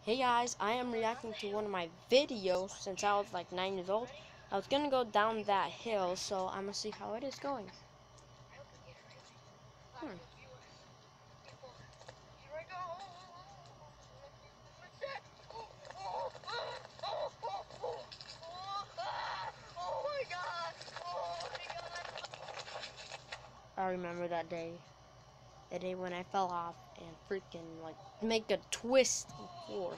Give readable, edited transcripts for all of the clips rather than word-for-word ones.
Hey guys, I am reacting to one of my videos since I was like 9 years old. I was gonna go down that hill, so I'm gonna see how it is going. Hmm. I remember that day. The day when I fell off and freaking like make a twist before.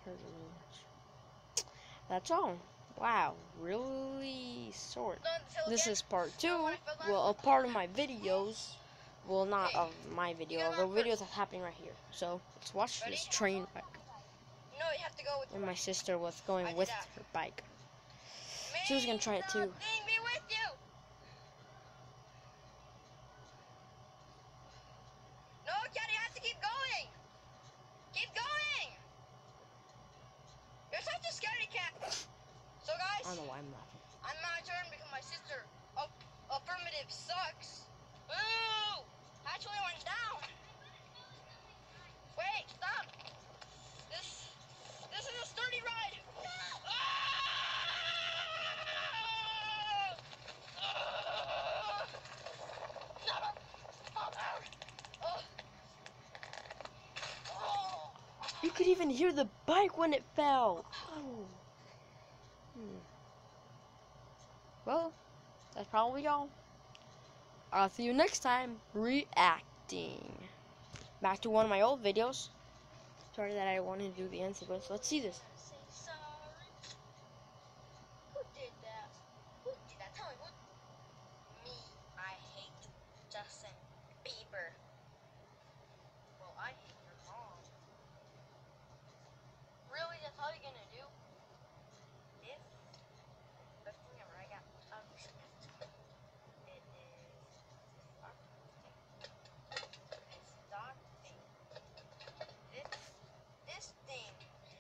Hurt really much. That's all. Wow, really short. This is part 2. Well, a part of my videos. Well, not of my video, of the videos that's happening right here. So let's watch this train wreck. And my sister was going with her bike. She was gonna try it too. No, Cat, you have to keep going. Keep going. You're such a scaredy cat. So, guys, I don't know why I'm laughing. I'm my turn because my sister affirmative sucks. Boo! Actually went down. Wait, stop. This is a sturdy ride. You could even hear the bike when it fell. Oh. Well, that's probably all. I'll see you next time reacting. Back to one of my old videos. Sorry that I wanted to do the end sequence. Let's see this. Who did that? Who did that? Tell me who. Me. I hate Justin Bieber. Well, I hate your mom. Really? That's all you're gonna do? This best thing ever. I got it is stock thing. This thing.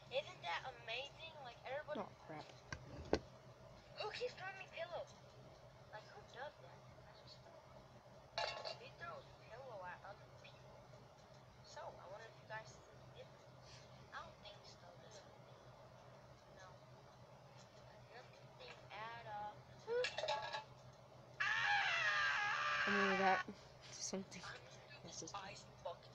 Isn't that amazing? Like everybody. Oh crap. Who keeps throwing me pillows? Like who does that? That's just he throws pillow at other people. So I wonder if you guys see it. I don't think so. No. Nothing at all. Remember that? Something. Ice bucket.